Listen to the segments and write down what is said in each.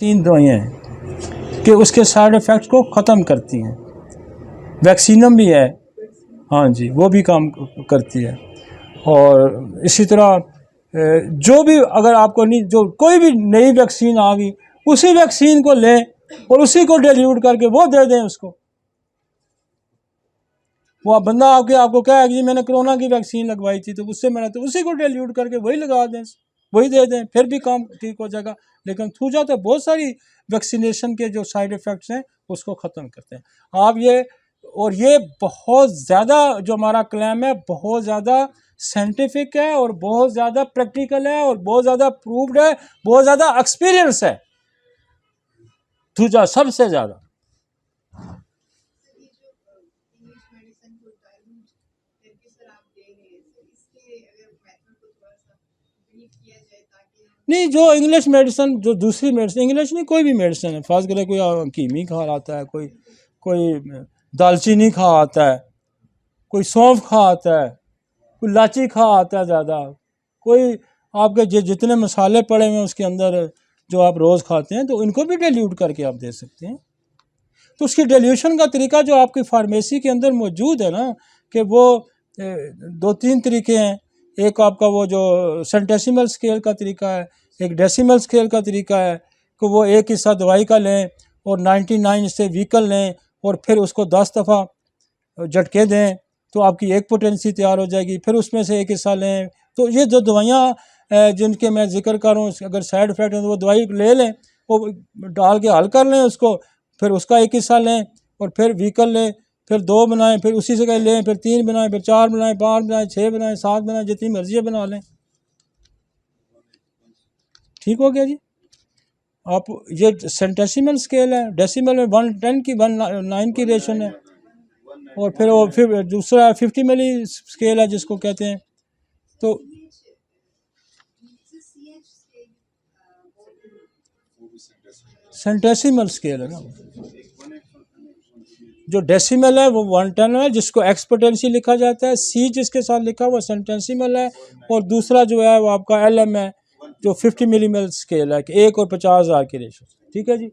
3 दवाइयाँ हैं कि उसके साइड इफ़ेक्ट्स को ख़त्म करती हैं। वैक्सीनम भी है, हाँ जी, वो भी काम करती है। और इसी तरह जो भी अगर आपको नहीं, जो कोई भी नई वैक्सीन आ गई, उसी वैक्सीन को लें और उसी को डिल्यूट करके वो दे दें उसको। वो बंदा आपको क्या है कि मैंने कोरोना की वैक्सीन लगवाई थी तो उससे मैंने तो उसी को डिल्यूट करके वही लगा दें, वही दे दें, फिर भी काम ठीक हो जाएगा। लेकिन थूजा तो बहुत सारी वैक्सीनेशन के जो साइड इफ़ेक्ट्स हैं उसको ख़त्म करते हैं। आप ये बहुत ज़्यादा जो हमारा क्लेम है बहुत ज़्यादा साइंटिफिक है और बहुत ज़्यादा प्रैक्टिकल है और बहुत ज़्यादा प्रूव्ड है, बहुत ज़्यादा एक्सपीरियंस है थूजा सबसे ज़्यादा। नहीं, जो इंग्लिश मेडिसिन, जो दूसरी मेडिसिन, इंग्लिश नहीं कोई भी मेडिसिन है, फ़र्ज़ करें कोई कीमी खा आता है, कोई दालचीनी खा आता है, कोई सौंफ खा आता है, कोई इलायची खा आता है ज़्यादा, कोई आपके जितने मसाले पड़े हुए हैं उसके अंदर जो आप रोज़ खाते हैं, तो इनको भी डिल्यूट करके आप दे सकते हैं। तो उसकी डिल्यूशन का तरीका जो आपकी फार्मेसी के अंदर मौजूद है ना, कि वो 2-3 तरीके हैं। एक आपका वो जो सेंटेसिमल स्केल का तरीका है, एक डेसिमल स्केल का तरीका है कि वो एक हिस्सा दवाई का लें और 99 से व्हीकल लें और फिर उसको 10 दफ़ा झटके दें तो आपकी एक पोटेंसी तैयार हो जाएगी, फिर उसमें से एक हिस्सा लें। तो ये जो दवाइयाँ जिनके मैं जिक्र कर रहा हूँ, अगर साइड इफ़ेक्ट है तो वो दवाई ले लें, वो डाल के हल कर लें उसको, फिर उसका एक हिस्सा लें और फिर व्हीकल लें, फिर 2 बनाएं, फिर उसी से लें, फिर 3 बनाएं, फिर 4 बनाएं, 5 बनाएं, 6 बनाएं, 7 बनाएं, जितनी मर्जी बना लें। ठीक हो गया जी। आप ये सेंटेसिमल स्केल है, डेसिमल में 110 की 1/9 की रेशन है, और फिर दूसरा 50 मिली स्केल है जिसको कहते हैं। तो सेंटेसिमल स्केल है ना, जो डेसिमल है वो 110 है जिसको एक्सपोनेंशियल लिखा जाता है, सी जिसके साथ लिखा हुआ सेंटेसिमल है, और दूसरा जो है वो आपका LM है जो 50 मिलीमल स्केल है कि 1 और 50,000 की रेशो। ठीक है जी।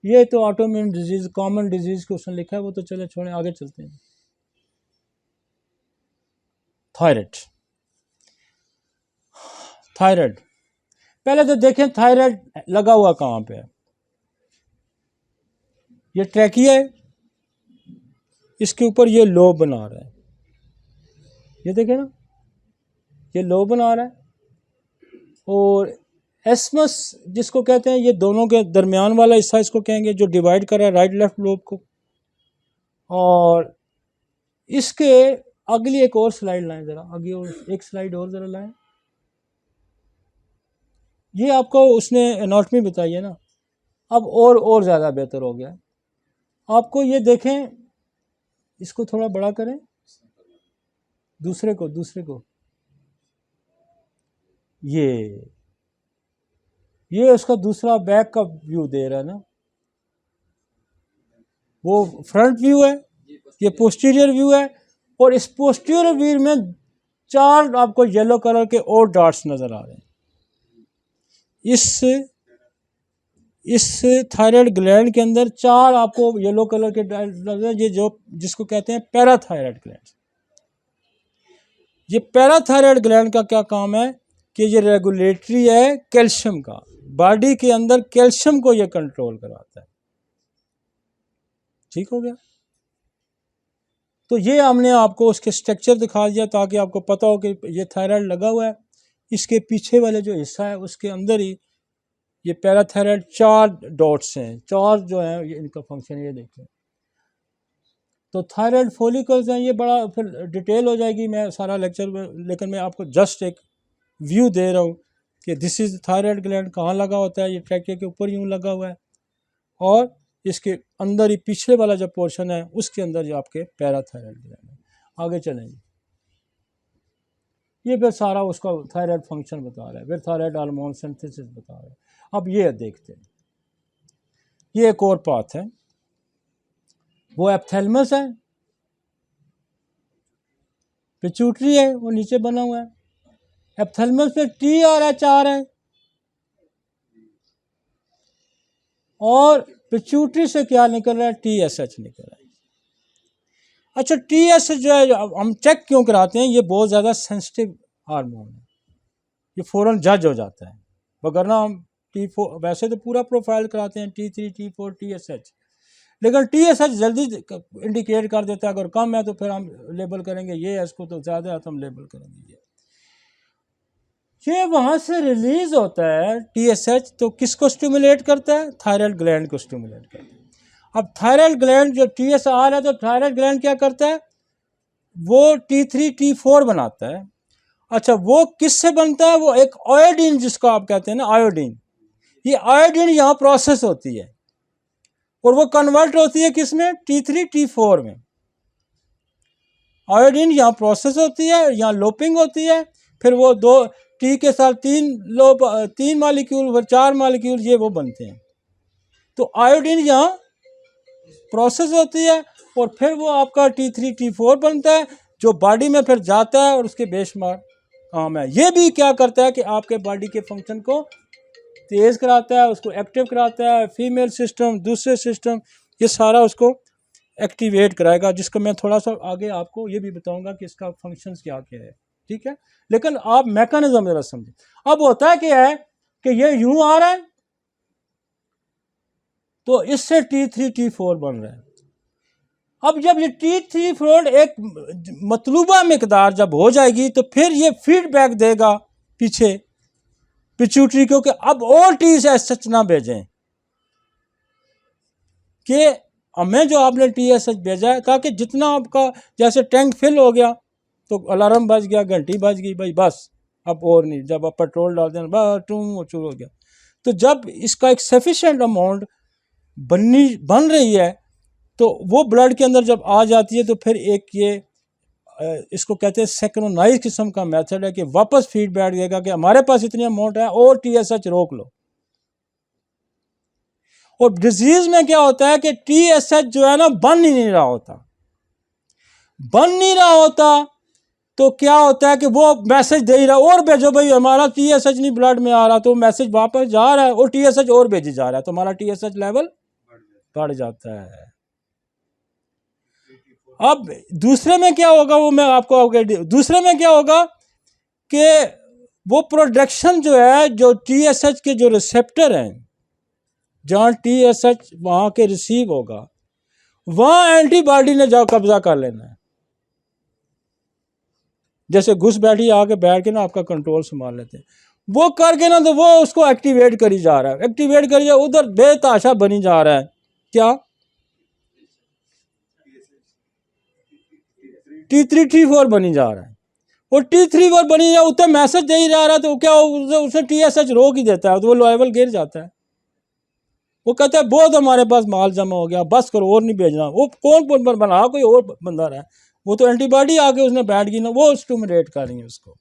ये तो ऑटोइम्यून डिजीज, कॉमन डिजीज को उसने लिखा है, वो तो चले छोड़े, आगे चलते हैं। थायराइड, थायराइड पहले तो देखें थायराइड लगा हुआ कहाँ पे है। ये ट्रैकिया है, इसके ऊपर ये लोब बना रहा है, ये देखें ना, ये लोब बना रहा है। और एस्मस जिसको कहते हैं, ये दोनों के दरमियान वाला हिस्सा इसको कहेंगे जो डिवाइड कर रहा है राइट लेफ्ट लोब को। और इसके अगली एक और स्लाइड लाएं ज़रा, आगे और एक स्लाइड और ज़रा लाएं। ये आपको उसने एनाटॉमी बताई है ना, अब और ज़्यादा बेहतर हो गया। आपको ये देखें, इसको थोड़ा बड़ा करें, दूसरे को ये उसका दूसरा बैक का व्यू दे रहा है ना, वो फ्रंट व्यू है, ये पोस्टीरियर व्यू है, और इस पोस्टीरियर व्यू में 4 आपको येलो कलर के और डॉट्स नज़र आ रहे हैं। इस थायराइड ग्लैंड के अंदर 4 आपको येलो कलर के डॉट्स, ये जो जिसको कहते हैं पैराथायराइड ग्लैंड। ये पैराथायराइड ग्लैंड का क्या काम है कि ये रेगुलेटरी है कैल्शियम का, बॉडी के अंदर कैल्शियम को ये कंट्रोल कराता है। ठीक हो गया। तो ये हमने आपको उसके स्ट्रक्चर दिखा दिया ताकि आपको पता हो कि ये थायराइड लगा हुआ है, इसके पीछे वाले जो हिस्सा है उसके अंदर ही ये पैराथायराइड 4 डॉट्स हैं, 4 जो हैं ये इनका फंक्शन ये देखें। तो थायराइड फॉलिकल्स हैं, ये बड़ा फिर डिटेल हो जाएगी मैं सारा लेक्चर में, लेकिन मैं आपको जस्ट एक व्यू दे रहा हूँ कि दिस इज़ थायराइड ग्लैंड कहाँ लगा होता है। ये ट्रैकिया के ऊपर यूँ लगा हुआ है, और इसके अंदर ही पिछले वाला जो पोर्शन है उसके अंदर जो आपके पैराथायराइड ग्लैंड है। आगे चलेंगे, ये फिर सारा उसका थायराइड फंक्शन बता रहा है, फिर थायराइड हार्मोन सिंथेसिस बता रहा है। अब ये देखते हैं, ये एक और पाथ है, वो एप्थैलेमस है, पिट्यूटरी है वो नीचे बना हुआ है, एप्थेलमस में टी और एच आ रहे हैं, और पिट्यूटरी से क्या निकल रहा है, टी एस एच निकल रहा है। अच्छा, टी एस एच जो है हम चेक क्यों कराते हैं, ये बहुत ज़्यादा सेंसिटिव हार्मोन है, ये फ़ौरन जज हो जाता है, वगरना हम T4 वैसे तो पूरा प्रोफाइल कराते हैं, T3 T4 TSH, लेकिन TSH जल्दी इंडिकेट कर देता है, अगर कम है तो फिर हम लेबल करेंगे ये है, इसको तो ज़्यादा है तो हम लेबल करेंगे ये वहाँ से रिलीज होता है TSH, तो किसको स्टिमुलेट करता है, थायराइड ग्लैंड को स्टिमुलेट करता है। अब थायराइड ग्लैंड जो TSR है, तो थायराइड ग्लैंड क्या करता है, वो T3 T4 बनाता है। अच्छा, वो किससे बनता है, वो एक आयोडीन जिसको आप कहते हैं ना, आयोडीन, ये आयोडीन यहाँ प्रोसेस होती है और वो कन्वर्ट होती है किसमें, T3 T4 में। आयोडीन यहाँ प्रोसेस होती है, यहाँ लोपिंग होती है, फिर वो दो टी के साथ तीन मालिक्यूल, फिर 4 मालिक्यूल, ये वो बनते हैं। तो आयोडीन यहाँ प्रोसेस होती है और फिर वो आपका T3 T4 बनता है, जो बॉडी में फिर जाता है और उसके बेशुमार काम है। ये भी क्या करता है कि आपके बॉडी के फंक्शन को तेज़ कराता है, उसको एक्टिव कराता है, फीमेल सिस्टम, दूसरे सिस्टम, ये सारा उसको एक्टिवेट कराएगा, जिसको मैं थोड़ा सा आगे आपको ये भी बताऊंगा कि इसका फंक्शंस क्या क्या है, ठीक है। लेकिन आप मैकेनिज्म जरा समझें। अब होता है क्या है कि ये यूं आ रहा है, तो इससे T3 T4 बन रहा है। अब जब ये T3 एक मतलूबा मिकदार जब हो जाएगी, तो फिर ये फीडबैक देगा पीछे पिट्यूटरी को कि अब और TSH ना भेजें, कि हमें जो आपने TSH भेजा है, ताकि जितना आपका जैसे टैंक फिल हो गया तो अलार्म बज गया, घंटी बज गई, भाई बस अब और नहीं, जब आप पेट्रोल डाल दें बस टूम चूर हो गया। तो जब इसका एक सफिशेंट अमाउंट बन रही है, तो वो ब्लड के अंदर जब आ जाती है, तो फिर एक ये इसको कहते हैं सिंक्रोनाइज किस्म का मेथड है कि वापस फीडबैक देगा कि हमारे पास इतनी अमाउंट है और TSH रोक लो। और डिजीज में क्या होता है कि TSH जो है ना बन ही नहीं रहा होता, तो क्या होता है कि वो मैसेज दे ही रहा, और भेजो भाई, हमारा TSH नहीं ब्लड में आ रहा, तो मैसेज वापस जा रहा है और TSH और भेजी जा रहा है, तो हमारा TSH लेवल बढ़ जाता है। अब दूसरे में क्या होगा, वो मैं आपको दूसरे में क्या होगा कि वो प्रोडक्शन जो है, जो TSH के जो रिसेप्टर हैं, जहाँ TSH वहाँ के रिसीव होगा, वहाँ एंटीबॉडी ने जाओ कब्जा कर लेना है। जैसे घुस बैठ के ना आपका कंट्रोल संभाल लेते हैं, वो करके ना, तो वो उसको एक्टिवेट करी जा रहा है, उधर बेताशा बनी जा रहा है, क्या T3 T4 बनी जा रहा है, और T3 बनी जा, उतना मैसेज दे ही जा रहा है, तो क्या उसे TSH रोक ही देता है, तो वो लेवल गिर जाता है। वो कहता है बहुत हमारे पास माल जमा हो गया, बस करो और नहीं भेजना। वो कौन बना, कोई और बंदा रहा है, वो तो एंटीबॉडी आके उसने बैठ गई ना, वो स्टिमुलेट कर रही है उसको।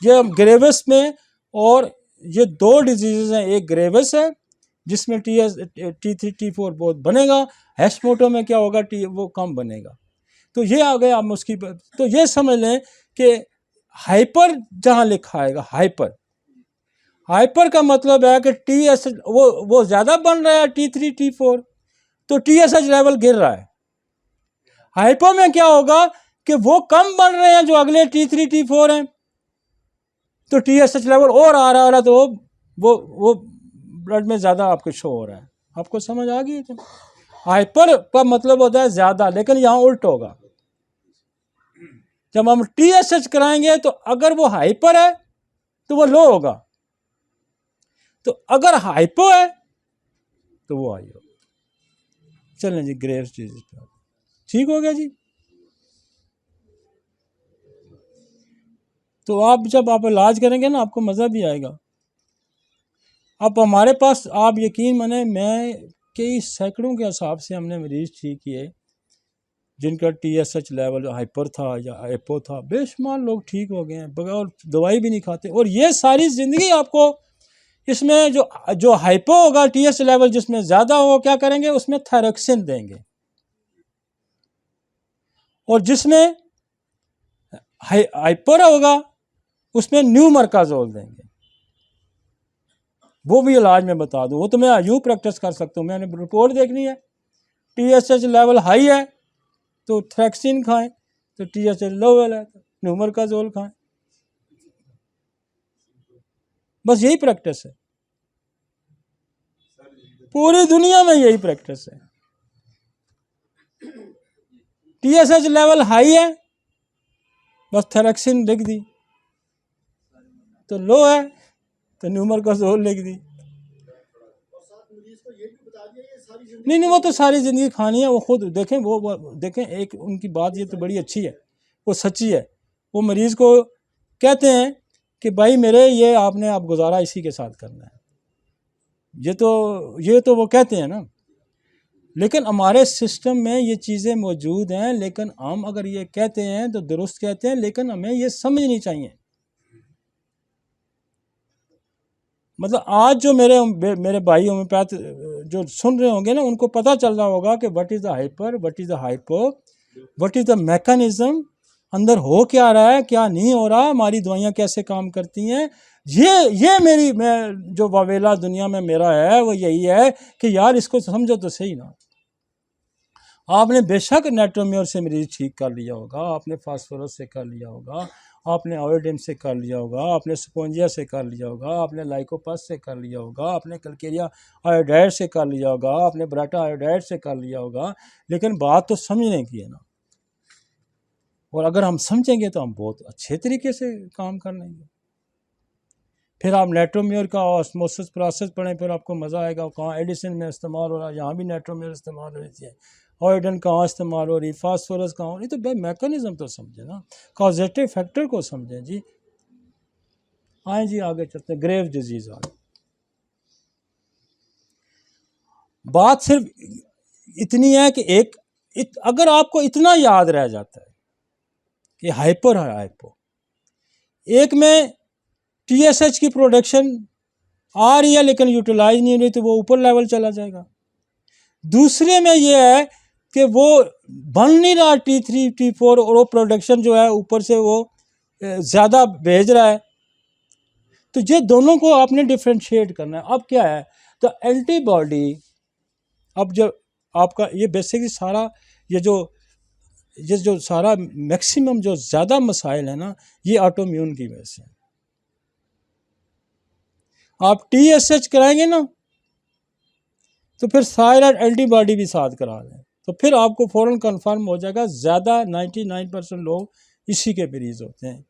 ये ग्रेवस में, और ये दो डिजीज़ हैं, एक ग्रेवस है जिसमें T3 T4 बहुत बनेगा, हैशमोटो में क्या होगा, वो कम बनेगा। तो ये आ गए आप उसकी, तो ये समझ लें कि हाइपर जहाँ लिखा आएगा, हाइपर का मतलब है कि TSH वो ज़्यादा बन रहा है, T3 T4, तो TSH लेवल गिर रहा है। हाइपर में क्या होगा कि वो कम बन रहे हैं जो अगले T3 T4 हैं, तो TSH लेवल और आ रहा है, तो वो ब्लड में ज़्यादा आपको शो हो रहा है। आपको समझ आ गई? हाइपर का मतलब होता है ज़्यादा, लेकिन यहाँ उल्ट होगा। जब हम TSH कराएंगे, तो अगर वो हाइपर है तो वो लो होगा, तो अगर हाइपो है तो वो हाई होगा। चलें जी, ग्रेव्स डिजीज पे ठीक हो गया जी। तो आप जब आप इलाज करेंगे ना, आपको मज़ा भी आएगा। अब हमारे पास, आप यकीन माने, मैं कई सैकड़ों के हिसाब से हमने मरीज ठीक किए जिनका TSH लेवल हाइपर था या हाइपो था, बेशुमार लोग ठीक हो गए हैं बगैर दवाई भी नहीं खाते। और ये सारी ज़िंदगी आपको इसमें जो हाइपो होगा, TSH लेवल जिसमें ज़्यादा हो, क्या करेंगे, उसमें थायरोक्सिन देंगे, और जिसमें हाइपर होगा उसमें न्यूमरकाजोल देंगे। वो भी इलाज में बता दूँ, वो तो मैं यूँ प्रैक्टिस कर सकता हूँ। मैंने रिपोर्ट देखनी है, TSH लेवल हाई है तो थ्रैक्सिन खाएं, तो TSH लोवल है तो न्यूमरकाजोल खाएं। बस यही प्रैक्टिस है, पूरी दुनिया में यही प्रैक्टिस है। TSH लेवल हाई है, बस थ्रैक्सिन लिख दी, तो लो है तो न्यूमरकाजोल लिख दी। नहीं, वो तो सारी ज़िंदगी खानी है, वो खुद देखें। वो देखें, एक उनकी बात ये तो बड़ी अच्छी है, वो सच्ची है। वो मरीज़ को कहते हैं कि भाई मेरे ये आपने आप गुजारा इसी के साथ करना है, ये तो वो कहते हैं ना। लेकिन हमारे सिस्टम में ये चीज़ें मौजूद हैं, लेकिन हम अगर ये कहते हैं तो दुरुस्त कहते हैं, लेकिन हमें ये समझनी चाहिए। मतलब आज जो मेरे भाई होम्योपैथ जो सुन रहे होंगे ना, उनको पता चल रहा होगा कि what is the hyper, what is the hypo, what is the mechanism, अंदर हो क्या रहा है, क्या नहीं हो रहा, हमारी दवाइयाँ कैसे काम करती हैं। ये मैं जो वावेला दुनिया में मेरा है वो यही है कि यार इसको समझो तो सही ना। आपने बेशक नेट्रोम्योर से मरीज ठीक कर लिया होगा, आपने फास्फोरस से कर लिया होगा, आपने आयोडीन से कर लिया होगा, आपने स्पोंजिया से कर लिया होगा, आपने लाइकोपस से कर लिया होगा, आपने कलकेरिया आयोडाइड से कर लिया होगा, आपने ब्राटा आयोडाइड से कर लिया होगा, लेकिन बात तो समझने की है ना। और अगर हम समझेंगे तो हम बहुत अच्छे तरीके से काम कर लेंगे। फिर आप नेट्रोम्योर का ऑस्मोसिस प्रोसेस पढ़ें, फिर आपको मज़ा आएगा। कहाँ एडिसन में इस्तेमाल हो रहा है, यहाँ भी नेट्रोम्योर इस्तेमाल हो रही है, आयोडीन कहाँ इस्तेमाल हो रही, फास्फोरस कहाँ हो रही। तो भाई मैकेनिज्म तो समझे ना, कॉजेटिव फैक्टर को समझें जी। आए जी आगे चलते हैं, ग्रेव डिजीज़ आ। बात सिर्फ इतनी है कि अगर आपको इतना याद रह जाता है कि हाइपर है हाइपो, एक में TSH की प्रोडक्शन आ रही है लेकिन यूटिलाइज नहीं हो रही, तो वो ऊपर लेवल चला जाएगा। दूसरे में ये है कि वो बन नहीं रहा T3 T4, और वो प्रोडक्शन जो है ऊपर से वो ज़्यादा भेज रहा है। तो ये दोनों को आपने डिफ्रेंशिएट करना है। अब क्या है, तो एंटीबॉडी, अब जो आपका ये बेसिकली सारा ये जो सारा मैक्सिमम जो ज़्यादा मसाइल है ना, ये ऑटोम्यून की वजह से। आप TSH कराएंगे ना, तो फिर थायराइड एंटीबॉडी भी साथ करा लें, तो फिर आपको फ़ौरन कंफर्म हो जाएगा। ज़्यादा 99% लोग इसी के मरीज होते हैं,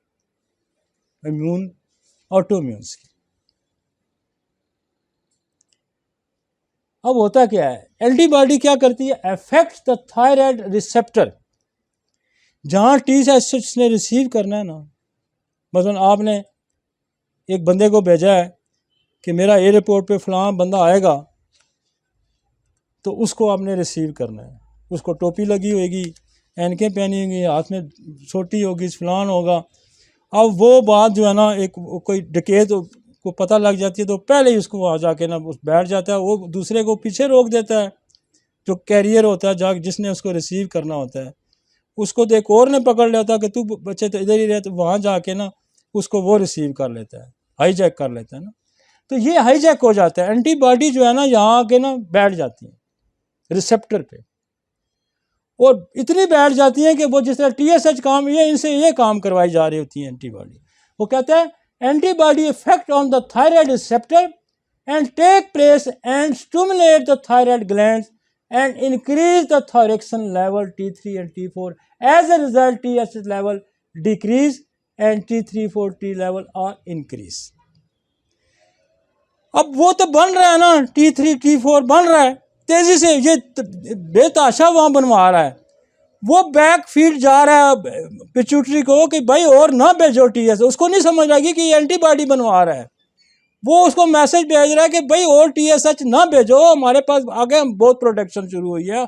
इम्यून ऑटोम्यून्स की। अब होता क्या है, एंटीबॉडी क्या करती है, अफेक्ट द थायराइड रिसेप्टर। जहाँ TSH ने रिसीव करना है ना, मसलन आपने एक बंदे को भेजा है कि मेरा एयरपोर्ट पे फ़लाँ बंदा आएगा, तो उसको आपने रिसीव करना है। उसको टोपी लगी होगी, ऐनकें पहनी होंगी, हाथ में छोटी होगी, फलान होगा। अब वो बात जो है ना, एक कोई डकैत को पता लग जाती है, तो पहले ही उसको वहाँ जाके ना बैठ जाता है, वो दूसरे को पीछे रोक देता है। जो कैरियर होता है जिसने उसको रिसीव करना होता है, उसको तो एक और ने पकड़ लेता है कि तू बच्चे तो इधर ही रहे, तो वहाँ जाके ना उसको वो रिसीव कर लेता है, हाईजैक कर लेता है ना। तो ये हाईजैक हो जाता है। एंटीबॉडी जो है ना यहाँ आके ना बैठ जाती है रिसेप्टर पे, और इतनी बैठ जाती हैं कि वो जिस तरह TSH काम, ये इनसे ये काम करवाई जा रही होती है एंटीबॉडी। वो कहता है antibody effect on the thyroid receptor and take place and stimulate the thyroid glands and increase the thyroxine level T3 and T4। As a result TSH level decrease and T3-4 level are increase. अब वो तो बन रहा है ना, T3 T4 बन रहा है तेजी से, ये बेताशा वहाँ बनवा रहा है। वो बैक फीड जा रहा है पिट्यूटरी को कि भाई और ना भेजो TSH। उसको नहीं समझ आएगी कि ये एंटीबॉडी बनवा रहा है। वो उसको मैसेज भेज रहा है कि भाई और TSH ना भेजो, हमारे पास आगे बहुत प्रोडक्शन शुरू हुई है।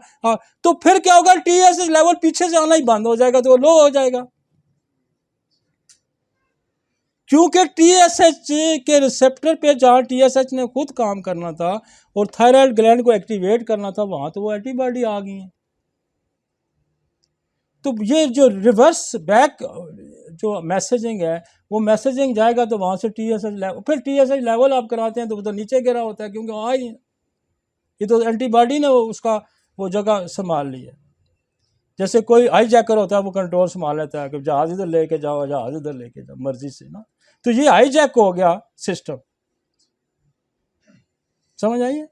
तो फिर क्या होगा, TSH लेवल पीछे से आना ही बंद हो जाएगा, तो वो लो हो जाएगा। क्योंकि TSH के रिसेप्टर पे जहाँ TSH ने खुद काम करना था और थायराइड ग्लैंड को एक्टिवेट करना था, वहाँ तो वो एंटीबॉडी आ गई है। तो ये जो रिवर्स बैक जो मैसेजिंग है, वो मैसेजिंग जाएगा तो वहाँ से TSH लेवल, फिर TSH लेवल आप कराते हैं तो वो तो नीचे गिरा होता है, क्योंकि वहाँ ही ये तो एंटीबॉडी ने उसका वो जगह संभाल ली है। जैसे कोई हाई जैकर होता है, वो कंट्रोल संभाल लेता है कि जहाज़ इधर लेके जाओ, जहाज़ इधर लेके जाओ, मर्जी से ना। तो ये हाई जैक हो गया सिस्टम, समझ आइए।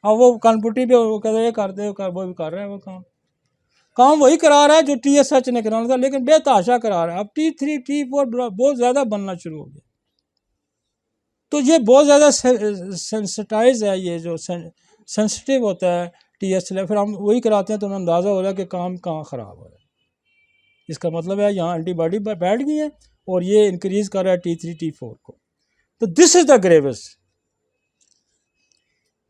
अब वो कानपुटी पे वो कहते कर दे, वो भी कर रहा है, वो काम वही करा रहा है जो TSH ने कराना था, लेकिन बेतहाशा करा रहा है। अब T3 T4 बहुत ज़्यादा बनना शुरू हो गया। तो ये बहुत ज़्यादा सेंसिटाइज है, ये जो सेंसिटिव होता है TSH लेवल, फिर हम वही कराते हैं तो हमें अंदाज़ा हो रहा है कि काम कहाँ ख़राब हो रहा है। इसका मतलब है यहाँ एंटीबॉडी बैठ गई है और ये इंक्रीज कर रहा है T3 T4 को। तो this is the Graves.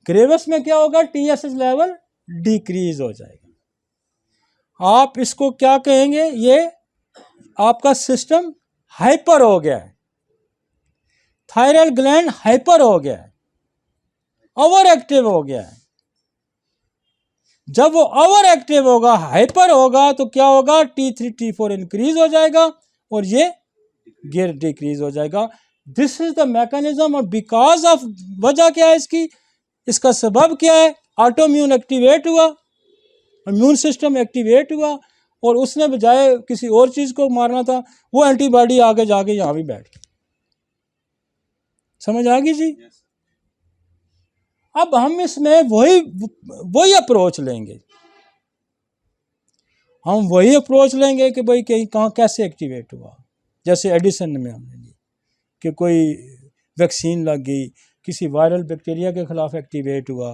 Graves में क्या होगा, TSH लेवल डिक्रीज हो जाएगा। आप इसको क्या कहेंगे, ये आपका सिस्टम हाइपर हो गया है, थायराइड ग्लैंड हाइपर हो गया है, ओवर एक्टिव हो गया है। जब वो ओवर एक्टिव होगा, हाइपर होगा, तो क्या होगा, T3 T4 इंक्रीज हो जाएगा और ये गियर डिक्रीज हो जाएगा। This is the mechanism. और बिकॉज ऑफ, वजह क्या है इसकी, इसका सबब क्या है, ऑटोम्यून एक्टिवेट हुआ, इम्यून सिस्टम एक्टिवेट हुआ और उसने बजाय किसी और चीज को मारना था, वो एंटीबॉडी आगे जाके यहां भी बैठ गई। समझ आ गई जी। अब हम इसमें वही अप्रोच लेंगे, हम वही अप्रोच लेंगे कि भाई कहीं कहाँ कैसे एक्टिवेट हुआ। जैसे एडिसन में हमने ली कि कोई वैक्सीन लग गई, किसी वायरल बैक्टीरिया के खिलाफ एक्टिवेट हुआ,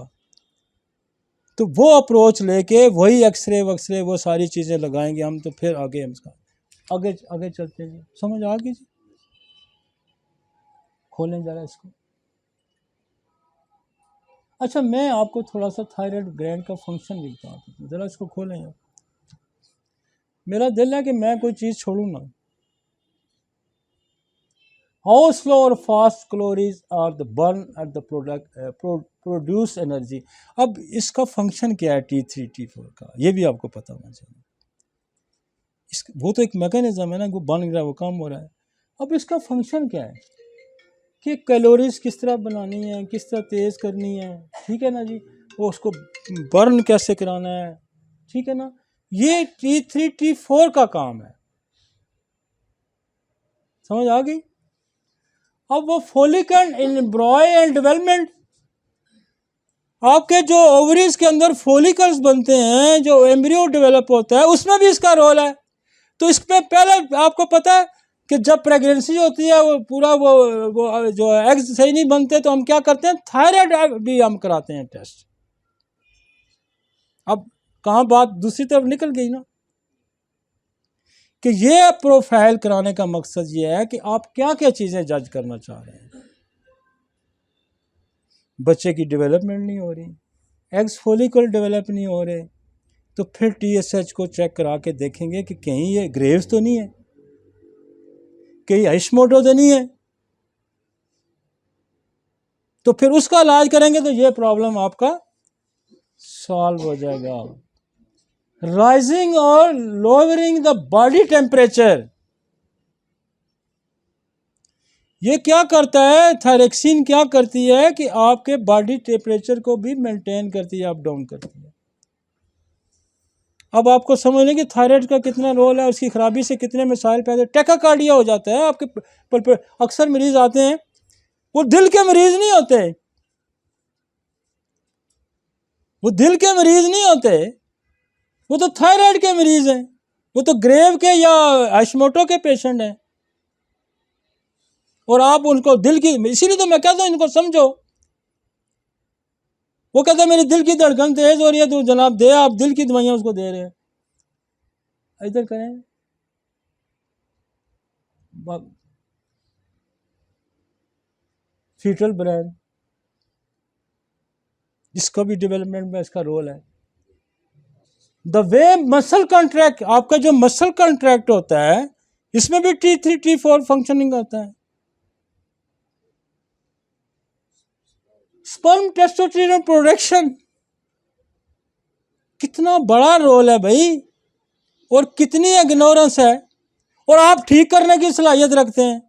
तो वो अप्रोच लेके वही एक्सरे वक्सरे वो सारी चीज़ें लगाएंगे हम, तो फिर आगे हम इसका आगे चलते हैं। समझ आ गई जी। खोलें जरा इसको। अच्छा, मैं आपको थोड़ा सा थायराइड ग्लैंड का फंक्शन भी बता दूँ, ज़रा इसको खोलें यार। मेरा दिल है कि मैं कोई चीज़ छोड़ूँ ना। हाउ स्लो और fast calories are the burn at the produce energy. अब इसका फंक्शन क्या है T3 T4 का, ये भी आपको पता होना चाहिए। वो तो एक मैकेनिज्म है ना, वो बन रहा है, वो काम हो रहा है। अब इसका फंक्शन क्या है कि कैलोरीज किस तरह बनानी है, किस तरह तेज़ करनी है, ठीक है ना जी, वो उसको बर्न कैसे कराना है, ठीक है ना, ये T3 T4 का काम है। समझ आ गई। अब वो फोलिकल एम्ब्रॉय एंड डेवलपमेंट, आपके जो ओवरीज के अंदर फोलिकल्स बनते हैं, जो एम्ब्रियो डेवलप होता है, उसमें भी इसका रोल है। तो इसमें पहले आपको पता है कि जब प्रेगनेंसी होती है, वो पूरा वो जो एग्स सही नहीं बनते, तो हम क्या करते हैं, थायराइड भी हम कराते हैं टेस्ट। अब कहाँ बात दूसरी तरफ निकल गई ना, कि ये प्रोफाइल कराने का मकसद ये है कि आप क्या क्या चीज़ें जज करना चाह रहे हैं। बच्चे की डेवलपमेंट नहीं हो रही, एग्स फोलिकल डेवलप नहीं हो रहे, तो फिर TSH को चेक करा के देखेंगे कि कहीं ये ग्रेव्स तो नहीं है, कहीं हाशिमोटो तो नहीं है, तो फिर उसका इलाज करेंगे तो ये प्रॉब्लम आपका सॉल्व हो जाएगा। राइजिंग और लोअरिंग द बॉडी टेम्परेचर, ये क्या करता है, थायरक्सिन क्या करती है कि आपके बॉडी टेम्परेचर को भी मेंटेन करती है, अप डाउन करती है। अब आपको समझने कि थायराइड का कितना रोल है, उसकी खराबी से कितने मिसाइल पैदा, टेकाकार्डिया हो जाता है आपके। अक्सर मरीज आते हैं, वो दिल के मरीज नहीं होते, वो दिल के मरीज नहीं होते, वो तो थायराइड के मरीज हैं, वो तो ग्रेव के या हाशिमोटो के पेशेंट हैं। और आप उनको दिल की, इसीलिए तो मैं कहता हूँ इनको समझो। वो कहता है मेरी दिल की धड़कन तेज हो रही है, तो जनाब दे, आप दिल की दवाइयाँ उसको दे रहे हैं। इधर करें, फीटल ब्रेन, इसका भी डेवलपमेंट में इसका रोल है। द वे मसल कॉन्ट्रैक्ट, आपका जो मसल कॉन्ट्रैक्ट होता है, इसमें भी T3 T4 फंक्शनिंग होता है। स्पर्म टेस्टोस्टेरोन प्रोडक्शन, कितना बड़ा रोल है भाई। और कितनी इग्नोरेंस है, और आप ठीक करने की सलाहियत रखते हैं,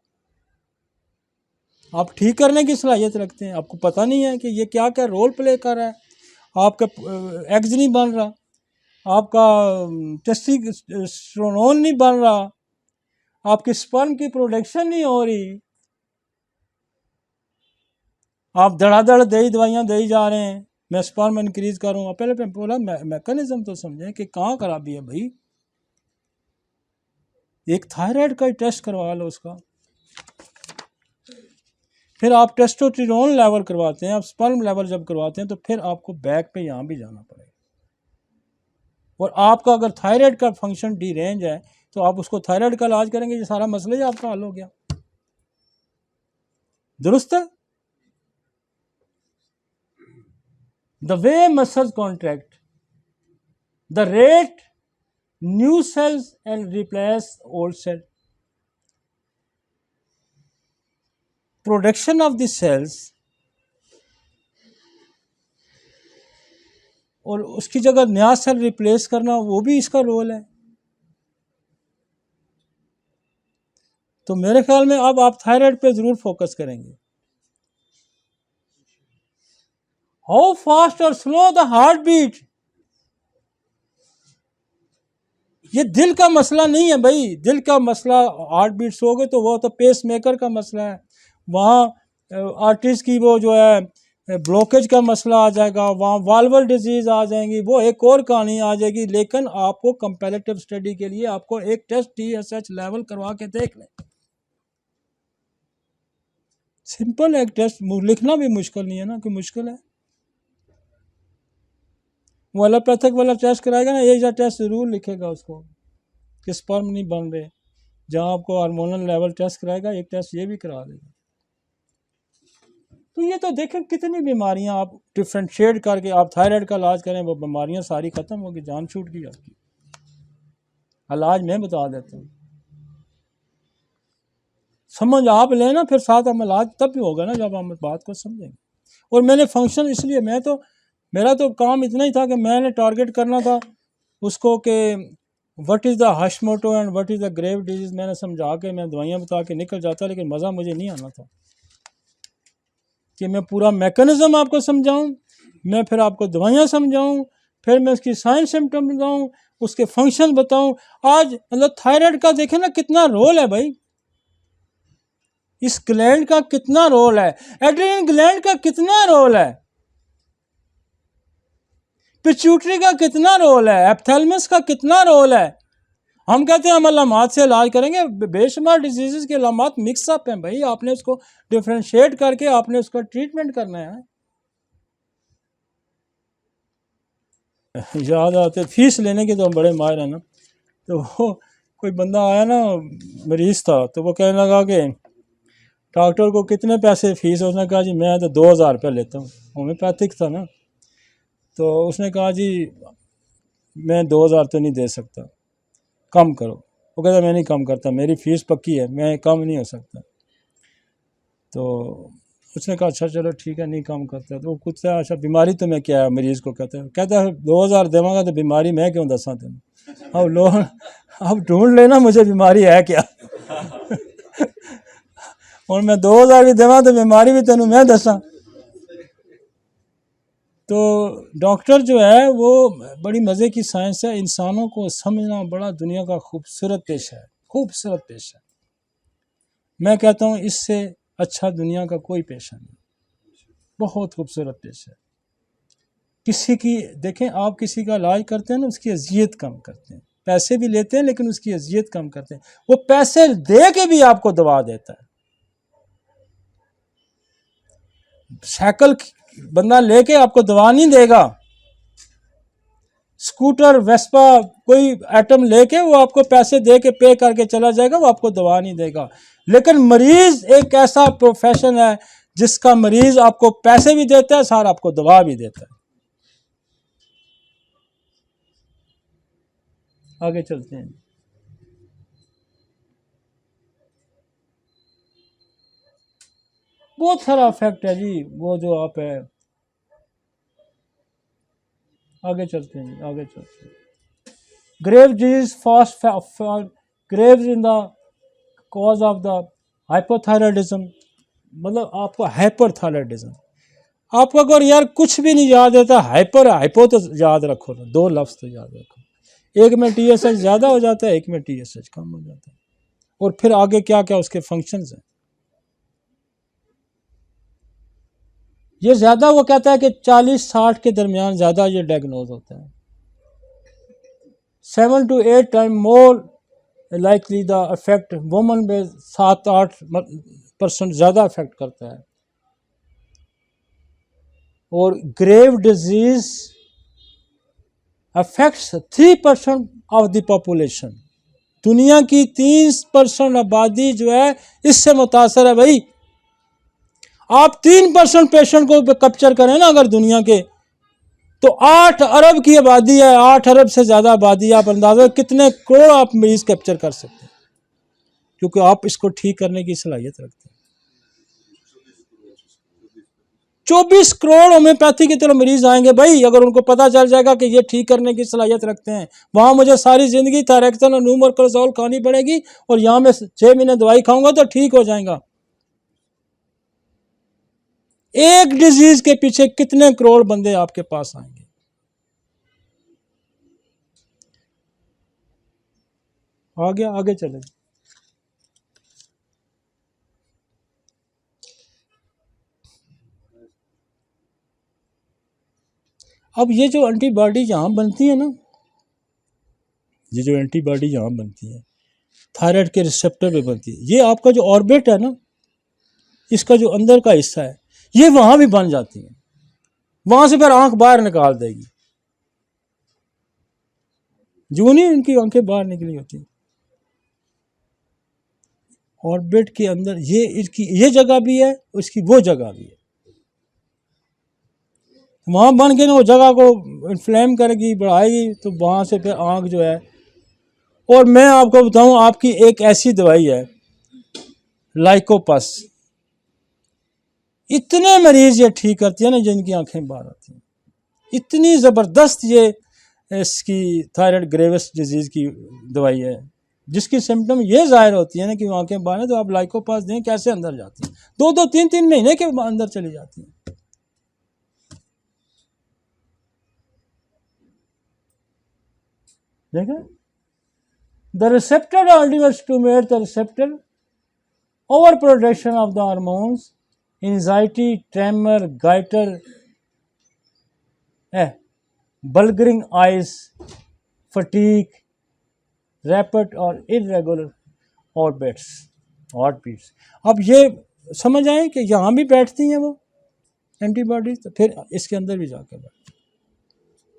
आप ठीक करने की सलाहियत रखते हैं, आपको पता नहीं है कि ये क्या क्या रोल प्ले कर रहा है, आपका एग्स नहीं बन रहा, आपका टेस्टोस्टेरोन नहीं बन रहा, आपकी स्पर्म की प्रोडक्शन नहीं हो रही, आप धड़ाधड़ दवाइयाँ दे जा रहे हैं, मैं स्पर्म इंक्रीज करूँगा। पहले बोला मैकेनिज्म तो समझें कि कहाँ खराबी है भाई। एक थायराइड का टेस्ट करवा लो उसका, फिर आप टेस्टोस्टेरोन लेवल करवाते हैं, आप स्पर्म लेवल जब करवाते हैं तो फिर आपको बैक पे यहाँ भी जाना पड़ेगा। और आपका अगर थायराइड का फंक्शन डी रेंज है तो आप उसको थायराइड का इलाज करेंगे, ये सारा मसला ही आपका हल हो गया। दुरुस्त है। The way muscles contract, the rate new cells and replace old cell, production of the cells, और उसकी जगह नया सेल रिप्लेस करना, वो भी इसका रोल है। तो मेरे ख्याल में अब आप थायराइड पे ज़रूर फोकस करेंगे। हाउ फास्ट और स्लो द हार्ट बीट, ये दिल का मसला नहीं है भाई। दिल का मसला हार्ट बीट्स हो गए तो वो तो पेस मेकर का मसला है, वहाँ आर्टिस्ट की वो जो है ब्लॉकेज का मसला आ जाएगा, वहाँ वाल्वल डिजीज़ आ जाएंगी, वो एक और कहानी आ जाएगी। लेकिन आपको कंपैरेटिव स्टडी के लिए आपको एक टेस्ट TSH लेवल करवा के देख लें, सिंपल एक टेस्ट, लिखना भी मुश्किल नहीं है ना, कि मुश्किल है। वो एलोपैथिक वाला टेस्ट कराएगा ना, एक टेस्ट ज़रूर लिखेगा उसको कि स्पर्म नहीं बन रहे, जहाँ आपको हार्मोनल लेवल टेस्ट कराएगा एक टेस्ट ये भी करा देगा। तो ये तो देखें कितनी बीमारियां आप डिफ्रेंशिएट करके आप थायराइड का इलाज करें, वो बीमारियां सारी ख़त्म होगी, जान छूट गई आपकी। इलाज मैं बता देता हूँ, समझ आप लें ना, फिर साथ हम इलाज तब भी होगा ना जब हम बात को समझेंगे। और मैंने फंक्शन इसलिए, मेरा तो काम इतना ही था कि मैंने टारगेट करना था उसको कि what is the Hashimoto and what is the grave disease. मैंने समझा के मैं दवाइयाँ बता के निकल जाता, लेकिन मज़ा मुझे नहीं आना था कि मैं पूरा मैकेनिज़्म आपको समझाऊं, मैं फिर आपको दवाइयाँ समझाऊं, फिर मैं उसकी साइन सिम्टम बताऊं, उसके फंक्शन बताऊं। आज मतलब थायराइड का देखें ना कितना रोल है भाई, इस ग्लैंड का कितना रोल है, एड्रिनल ग्लैंड का कितना रोल है, पिट्यूटरी का कितना रोल है, एप्थैलेमस का कितना रोल है। हम कहते हैं हम अलामात से इलाज करेंगे, बेशुमार डिजीज़ के अलामात मिक्सअप हैं भाई, आपने उसको डिफ्रेंशिएट करके आपने उसका ट्रीटमेंट करना है। याद आते फीस लेने के तो हम बड़े माहिर हैं ना। तो वो कोई बंदा आया ना, मरीज़ था, तो वो कहने लगा कि डॉक्टर को कितने पैसे फ़ीस, उसने कहा जी मैं तो 2000 रुपये लेता हूँ, होम्योपैथिक था ना। तो उसने कहा जी मैं 2000 तो नहीं दे सकता, कम करो। वो कहता मैं नहीं कम करता, मेरी फ़ीस पक्की है, मैं कम नहीं हो सकता। तो उसने कहा अच्छा चलो ठीक है, नहीं कम करता। तो वो कुछ अच्छा बीमारी तो मैं क्या है, मरीज़ को कहता है 2000 देवांगा तो बीमारी मैं क्यों दसा तेन, अब लो अब ढूंढ लेना मुझे बीमारी है क्या और मैं 2000 भी देवा तो बीमारी भी तेन मैं दसा। तो डॉक्टर जो है वो बड़ी मज़े की साइंस है, इंसानों को समझना बड़ा दुनिया का खूबसूरत पेशा है, खूबसूरत पेशा। मैं कहता हूँ इससे अच्छा दुनिया का कोई पेशा नहीं, बहुत खूबसूरत पेशा है। किसी की देखें, आप किसी का इलाज करते हैं ना, उसकी अजियत कम करते हैं, पैसे भी लेते हैं लेकिन उसकी अजियत कम करते हैं। वो पैसे दे के भी आपको दवा देता है। साइकिल बंदा लेके आपको दवा नहीं देगा, स्कूटर वेस्पा कोई आइटम लेके वो आपको पैसे दे के पे करके चला जाएगा, वो आपको दवा नहीं देगा। लेकिन मरीज एक ऐसा प्रोफेशन है जिसका मरीज आपको पैसे भी देता है, सारा आपको दवा भी देता है। आगे चलते हैं। बहुत सारा इफेक्ट है जी, वो जो आप है। आगे चलते हैं, आगे चलते हैं। Grave disease fast grave in the cause of the hypothyroidism, मतलब आपको हाइपरथायराइडिज्म। आपको अगर यार कुछ भी नहीं याद रहता, हाइपर हाइपो तो याद रखो ना, दो लफ्ज़ तो याद रखो। एक में TSH ज़्यादा हो जाता है, एक में TSH कम हो जाता है, और फिर आगे क्या क्या उसके फंक्शंस हैं। ये ज़्यादा वो कहता है कि 40-60 के दरमियान ज़्यादा ये डायग्नोज होता है। 7 to 8 time more likely the affect woman में 7-8% ज़्यादा अफेक्ट करता है। और grave disease affects 3% of the population. दुनिया की 3% आबादी जो है इससे मुतासर है भाई। आप 3% पेशेंट को कैप्चर करें ना अगर दुनिया के, तो 8 अरब की आबादी है, 8 अरब से ज़्यादा आबादी। आप अंदाजा कितने करोड़ आप मरीज कैप्चर कर सकते हैं, क्योंकि आप इसको ठीक करने की सलाहियत रखते हैं। 24 करोड़ होम्योपैथी की तरफ मरीज आएंगे भाई, अगर उनको पता चल जाएगा कि ये ठीक करने की सलाहियत रखते हैं। वहाँ मुझे सारी ज़िंदगी थायरेक्सन और न्यूमरकोजोल खानी पड़ेगी, और यहाँ मैं 6 महीने दवाई खाऊंगा तो ठीक हो जाएगा। एक डिजीज के पीछे कितने करोड़ बंदे आपके पास आएंगे। आगे चले। अब ये जो एंटीबॉडी यहाँ बनती है ना, ये जो एंटीबॉडी यहाँ बनती है थायराइड के रिसेप्टर पे बनती है, ये आपका जो ऑर्बिट है ना, इसका जो अंदर का हिस्सा है, ये वहाँ भी बन जाती है। वहाँ से फिर आंख बाहर निकाल देगी। जो नहीं इनकी आंखें बाहर निकली होती, ऑर्बिट के अंदर ये इसकी ये जगह भी है, उसकी वो जगह भी है। वहाँ बन के ना वो जगह को इन्फ्लेम करेगी, बढ़ाएगी, तो वहाँ से फिर आंख जो है। और मैं आपको बताऊं, आपकी एक ऐसी दवाई है लाइकोपस, इतने मरीज ये ठीक करती है ना जिनकी आंखें बाहर आती हैं। इतनी ज़बरदस्त ये इसकी थायराइड ग्रेवस डिजीज़ की दवाई है, जिसकी सिम्टम ये जाहिर होती है ना कि आंखें बाहर है, तो आप लाइकोपास दें, कैसे अंदर जाती हैं, 2-2 3-3 महीने के अंदर चली जाती हैं। देखें, the receptor ultimate stimulate the receptor, over production of the hormones, anxiety, tremor, goitre, bulging eyes, fatigue, rapid और इरेगुलर हार्टबीट्स। अब ये समझ आए कि यहाँ भी बैठती हैं वो एंटीबॉडीज, तो फिर इसके अंदर भी जाकर बैठ,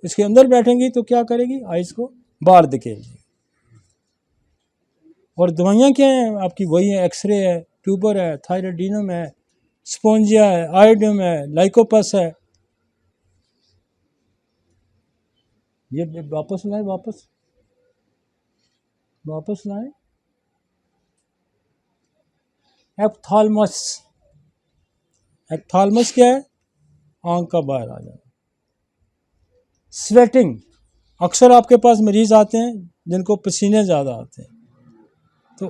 इसके अंदर बैठेंगी तो क्या करेगी, आइज को बाहर दिखेगी। और दवाइयाँ क्या हैं आपकी, वही है, एक्सरे है, ट्यूबर है, थायराइडिनम है, स्पोंजिया है, आयोडियम है, लाइकोपस है। ये वापस लाए, वापस लाए। एप्थालमस, एप्थालमस क्या है, आंख का बाहर आ जाना। स्वेटिंग, अक्सर आपके पास मरीज आते हैं जिनको पसीने ज़्यादा आते हैं, तो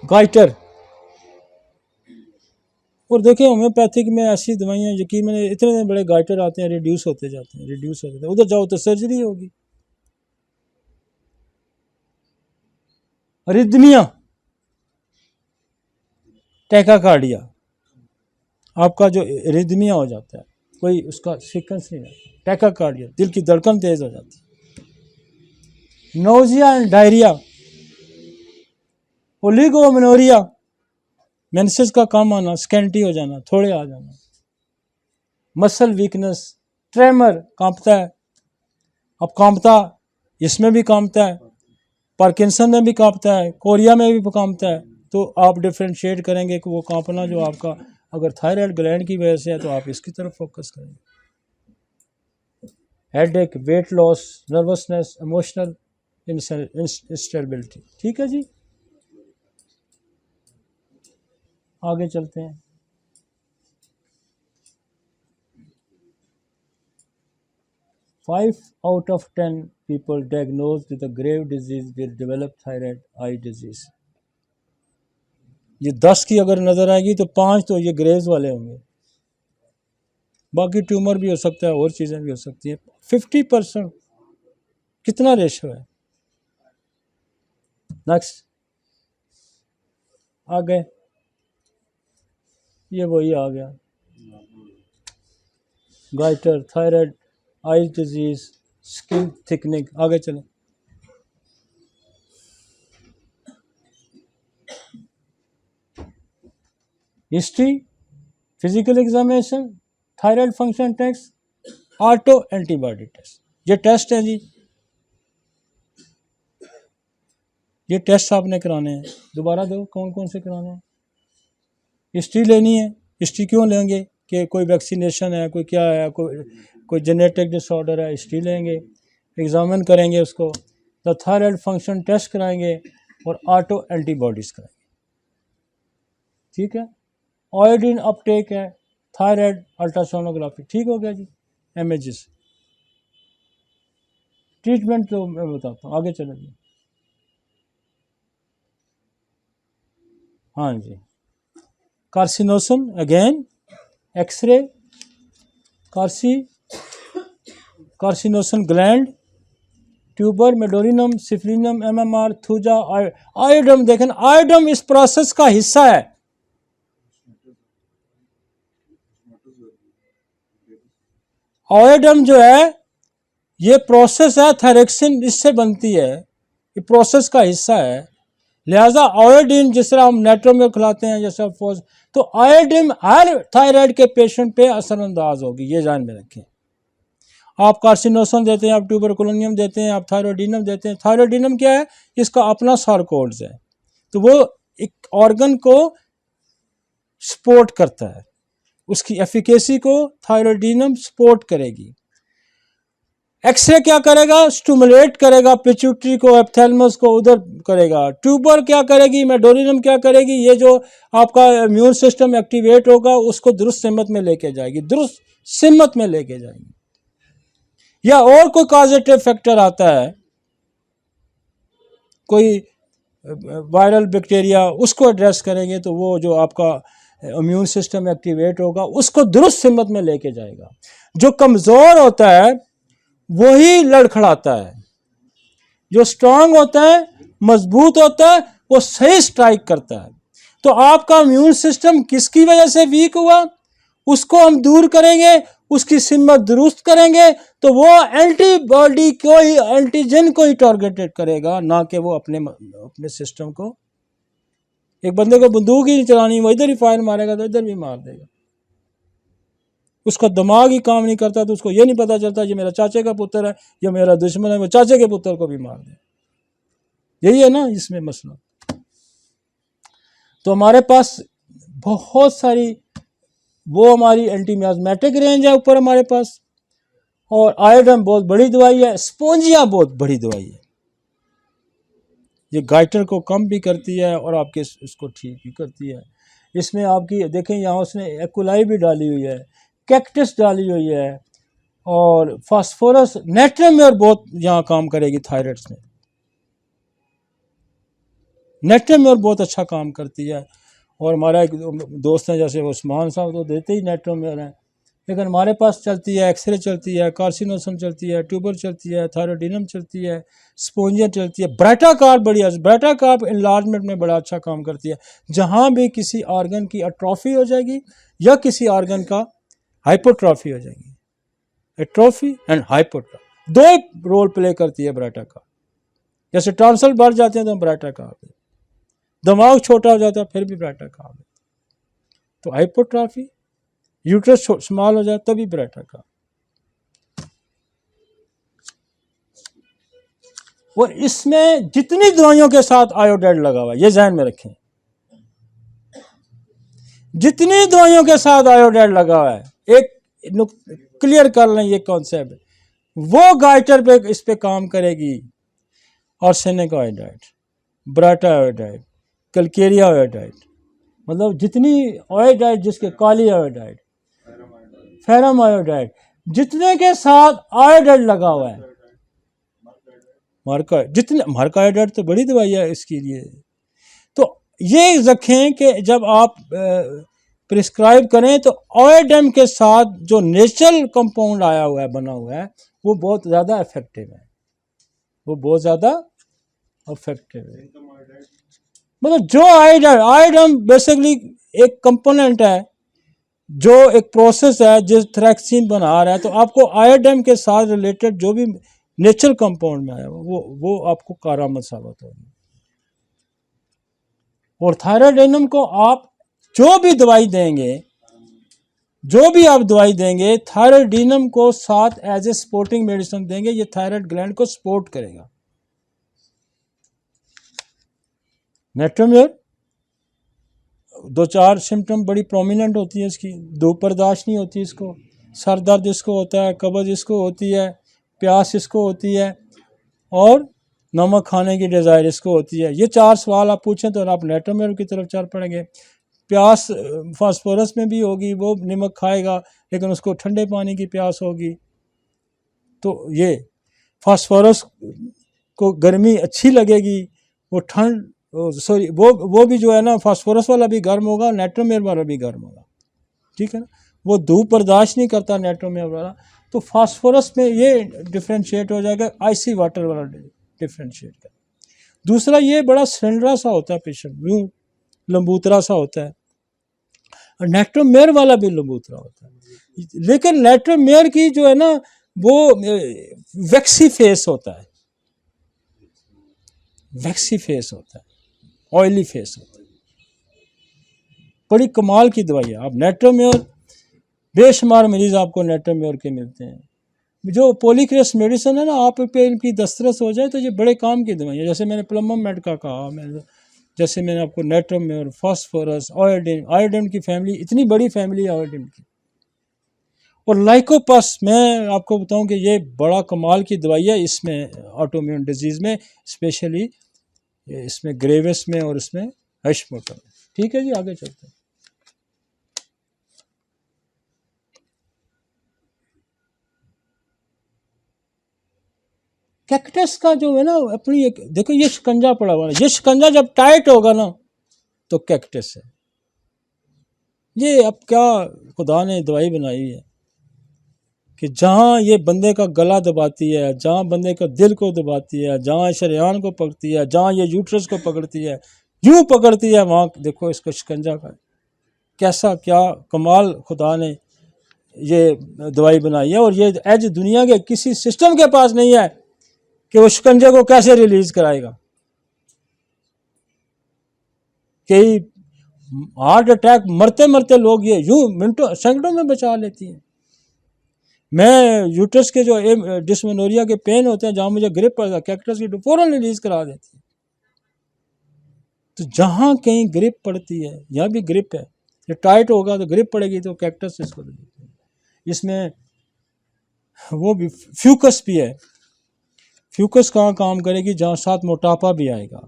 गाइटर। और देखिए होम्योपैथिक में ऐसी दवाइयाँ, यकीन में इतने बड़े गाइटर आते हैं, रिड्यूस होते जाते हैं, उधर जाओ तो सर्जरी होगी। अरिदमिया, टैकाकार्डिया, आपका जो रिदमिया हो जाता है, कोई उसका सीक्वेंस नहीं रहता, टैकाकार्डिया, दिल की धड़कन तेज हो जाती है। Nausea and diarrhoea, oligomenorrhoea, menses का कम आना, स्कैंटी हो जाना, थोड़े आ जाना। मसल वीकनेस, ट्रेमर, कांपता है। अब कांपता, इसमें भी कांपता है, पार्किंसन में भी कांपता है, कोरिया में भी कांपता है। तो आप डिफ्रेंशिएट करेंगे कि वो कांपना जो आपका अगर थायराइड ग्लैंड की वजह से है, तो आप इसकी तरफ फोकस करेंगे। Headache, weight loss, nervousness, emotional instability. ठीक है जी, आगे चलते हैं। 5 out of 10 people diagnosed with a grave disease will develop thyroid eye disease. ये 10 की अगर नज़र आएगी तो 5 तो ये ग्रेव्स वाले होंगे, बाकी ट्यूमर भी हो सकता है और चीज़ें भी हो सकती हैं। 50% कितना रेशो है? नेक्स्ट आ गए, ये वही आ गया, goiter, thyroid, eye disease, skin thickening. आगे चलें, history, physical examination, thyroid function test, auto antibody test. ये टेस्ट हैं जी, ये टेस्ट आपने कराने हैं। दोबारा दो, कौन कौन से कराने हैं? हिस्ट्री लेनी है। हिस्ट्री क्यों लेंगे? कि कोई वैक्सीनेशन है, कोई क्या है, कोई जेनेटिक डिसऑर्डर है, हिस्ट्री लेंगे, एग्जामिन करेंगे उसको, तो थायराइड फंक्शन टेस्ट कराएंगे और ऑटो एंटीबॉडीज़ कराएंगे। ठीक है, आयोडीन अपटेक है, थायराइड अल्ट्रासोनोग्राफी। ठीक हो गया जी, इमेजेस। ट्रीटमेंट तो मैं बताता हूँ, आगे चलो जी। हाँ जी, carcinosin again, x-ray, carcinosin gland, tuber, medorrhinum, syphilinum, MMR, thuja, iodum. देखें, आयोडम इस प्रोसेस का हिस्सा है। आयोडम जो है ये प्रोसेस है, थायरोक्सिन इससे बनती है, ये प्रोसेस का हिस्सा है। लिहाजा आयोडीन जिस तरह हम नेट्रो में खिलाते हैं जैसा फोज, तो आयोडीन हर थायराइड के पेशेंट पे असरअंदाज होगी, ये ध्यान में रखें। आप कार्सिनोसन देते हैं, आप ट्यूबरकुलोनियम देते हैं, आप थायरोडिनम देते हैं। थायरोडिनम क्या है? इसका अपना सार्कोड्स है, तो वो एक ऑर्गन को सपोर्ट करता है, उसकी एफिकेसी को थायरोडिनम सपोर्ट करेगी। एक्सरे क्या करेगा? स्टिमुलेट करेगा पिट्यूटरी को, एप्थैलेमस को उधर करेगा। ट्यूबर क्या करेगी? मेडोरिनम क्या करेगी? ये जो आपका इम्यून सिस्टम एक्टिवेट होगा उसको दुरुस्त सिमत में लेके जाएगी, दुरुस्त सिमत में लेके जाएगी। या और कोई कॉजेटिव फैक्टर आता है, कोई वायरल बैक्टीरिया, उसको एड्रेस करेंगे तो वो जो आपका इम्यून सिस्टम एक्टिवेट होगा उसको दुरुस्त सिमत में लेके जाएगा। जो कमज़ोर होता है वही लड़खड़ाता है, जो स्ट्रांग होता है, मजबूत होता है, वो सही स्ट्राइक करता है। तो आपका इम्यून सिस्टम किसकी वजह से वीक हुआ, उसको हम दूर करेंगे, उसकी सिमत दुरुस्त करेंगे, तो वो एंटीबॉडी को ही, एंटीजन को ही टारगेटेड करेगा, ना कि वो अपने सिस्टम को। एक बंदे को बंदूक ही नहीं चलानी, वो इधर ही फायर मारेगा तो इधर भी मार देगा। उसका दिमाग ही काम नहीं करता, तो उसको ये नहीं पता चलता ये मेरा चाचे का पुत्र है या मेरा दुश्मन है, वो चाचे के पुत्र को भी मार दे। यही है ना इसमें मसला। तो हमारे पास बहुत सारी वो हमारी एंटीमियाजमेटिक रेंज है ऊपर हमारे पास, और आयोडीन बहुत बड़ी दवाई है, स्पोंजिया बहुत बड़ी दवाई है। ये गाइटर को कम भी करती है और आपके इसको ठीक भी करती है। इसमें आपकी देखें यहाँ उसने एक्युलाई भी डाली हुई है, कैक्टस डाली हुई है, और फास्फोरस, नेट्रियम और बहुत यहाँ काम करेगी थायराइड्स में। नेट्रियम और बहुत अच्छा काम करती है। और हमारा एक दोस्त है जैसे उस्मान साहब, तो देते ही नेट्रियम हैं, लेकिन हमारे पास चलती है, एक्सरे चलती है, कार्सिनोसन चलती है, ट्यूबर चलती है, थायरोडिनम चलती है, स्पोंजिया चलती है, ब्रेटाकार्ब बड़ी है। ब्रेटाकार्ब इनलार्जमेंट में बड़ा अच्छा काम करती है। जहाँ भी किसी ऑर्गन की एट्रोफी हो जाएगी या किसी ऑर्गन का हाइपोट्रॉफी हो जाएगी, एट्रोफी एंड हाइपोट्रॉफी दो रोल प्ले करती है ब्रेटाकार्ब। जैसे टॉन्सिल बढ़ जाते हैं तो ब्रेटाकार्ब, दिमाग छोटा हो जाता है फिर भी ब्रेटाकार्ब। तो हाइपोट्रॉफी, यूट्रस स्मॉल हो जाए तभी ब्रेटाकार्ब। और इसमें जितनी दवाइयों के साथ आयोडाइड लगा हुआ है, ये ध्यान में रखें, जितनी दवाइयों के साथ आयोडाइड लगा हुआ है, एक क्लियर कर लें ये कॉन्सेप्ट, वो गाइटर पे इस पे काम करेगी। Arsenic iodide, baryta iodide, calcarea iodide, मतलब जितनी आयोडाइड, जिसके काली आयोडाइड, फेरम आयोडाइड, जितने के साथ आयोडाइड लगा हुआ है, मार्का आयोडाइड तो बड़ी दवाई है इसके लिए। तो ये रखें कि जब आप प्रिस्क्राइब करें तो आयोडीन के साथ जो नेचुरल कंपाउंड आया हुआ है, बना हुआ है, वो बहुत ज़्यादा इफेक्टिव है, वो बहुत ज़्यादा इफेक्टिव है। मतलब जो आयोडीन बेसिकली एक कंपोनेंट है, जो एक प्रोसेस है जिस थ्रैक्सीन बना रहा है, तो आपको आयोडीन के साथ रिलेटेड जो भी नेचुरल कंपाउंड में आया वो आपको कारआमद साबित होगी। और थायराइडेनम को आप जो भी दवाई देंगे, जो भी आप दवाई देंगे, थायराइडेनम को साथ एज ए सपोर्टिंग मेडिसिन देंगे, ये थायराइड ग्लैंड को सपोर्ट करेगा। नेट्रोम्योर 2-4 सिम्टम बड़ी प्रोमिनेंट होती है इसकी। धूप बर्दाश्त नहीं होती इसको, सर दर्द इसको होता है, कब्ज इसको होती है, प्यास इसको होती है, और नमक खाने की डिज़ायर इसको होती है। ये 4 सवाल आप पूछें तो आप नेट्रोम्योर की तरफ चल पड़ेंगे। प्यास फास्फोरस में भी होगी, वो नमक खाएगा लेकिन उसको ठंडे पानी की प्यास होगी। तो ये फास्फोरस को गर्मी अच्छी लगेगी, वो ठंड सॉरी वो भी जो है ना, फास्फोरस वाला भी गर्म होगा, नेट्रोम्योर वाला भी गर्म होगा, ठीक है ना। वो धूप बर्दाश्त नहीं करता नेट्रोम्योर वाला, तो फास्फोरस में ये डिफ्रेंशिएट हो जाएगा, आइसी वाटर वाला डिफ्रेंशिएट कर। दूसरा, ये बड़ा सिलेंडरा सा होता है पेशेंट, यूँ लंबूतरा सा होता है, और नेट्रोम्योर वाला भी लंबूतरा होता है। लेकिन नेट्रोम्योर की जो है ना, वो वैक्सी फेस होता है, वैक्सी फेस होता है, ऑयली फेस होता है। बड़ी कमाल की दवाई है। आप नेट्रोम्योर, बेशुमार मरीज आपको नेट्रोम्योर के मिलते हैं। जो पॉलीक्रेस मेडिसिन है ना, आप पे इनकी दस्तरस हो जाए तो ये बड़े काम की दवाई है। जैसे मैंने प्लम्बम मेड का कहा, जैसे मैंने आपको नेट्रोम्योर, फास्फोरस, आयोडीन की फैमिली, इतनी बड़ी फैमिली है आयोडीन की। और लाइकोपस, मैं आपको बताऊं कि ये बड़ा कमाल की दवाई है इसमें, ऑटोइम्यून डिजीज़ में, स्पेशली इसमें ग्रेविस में और इसमें हश्मोटो में। ठीक है जी, आगे चलते हैं। कैक्टस का जो है ना, अपनी एक देखो, ये शिकंजा पड़ा हुआ है, ये शिकंजा जब टाइट होगा ना तो कैक्टस है। ये अब क्या खुदा ने दवाई बनाई है कि जहाँ ये बंदे का गला दबाती है, जहाँ बंदे का दिल को दबाती है, जहाँ शरेआन को पकड़ती है, जहाँ ये यूट्रस को पकड़ती है, यूँ पकड़ती है, वहाँ देखो इसको शिकंजा का कैसा क्या कमाल खुदा ने ये दवाई बनाई है। और ये एज दुनिया के किसी सिस्टम के पास नहीं है कि वो शिकंजे को कैसे रिलीज कराएगा। कई हार्ट अटैक मरते मरते लोग ये यूं मिनटों सेकंडों में बचा लेती है। मैं यूट्रस के जो डिस्मेनोरिया के पेन होते हैं, जहाँ मुझे ग्रिप पड़ता है, कैक्टस की फौरन रिलीज करा देती है। तो जहाँ कहीं ग्रिप पड़ती है, यहाँ भी ग्रिप है, ये टाइट होगा तो ग्रिप पड़ेगी तो कैक्टस इसको रिलीज। इसमें वो भी फ्यूकस भी है। फ्यूकस कहाँ काम करेगी? जहाँ साथ मोटापा भी आएगा,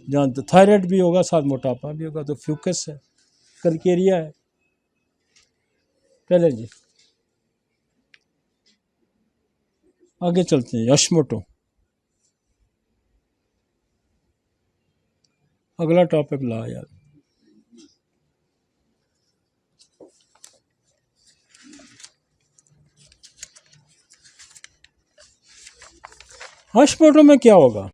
जहाँ थायराइड भी होगा, साथ मोटापा भी होगा, तो फ्यूकस है, कलकेरिया है। चले जी आगे चलते हैं। हश्मोटो अगला टॉपिक ला यार। हश्मोटो में क्या होगा?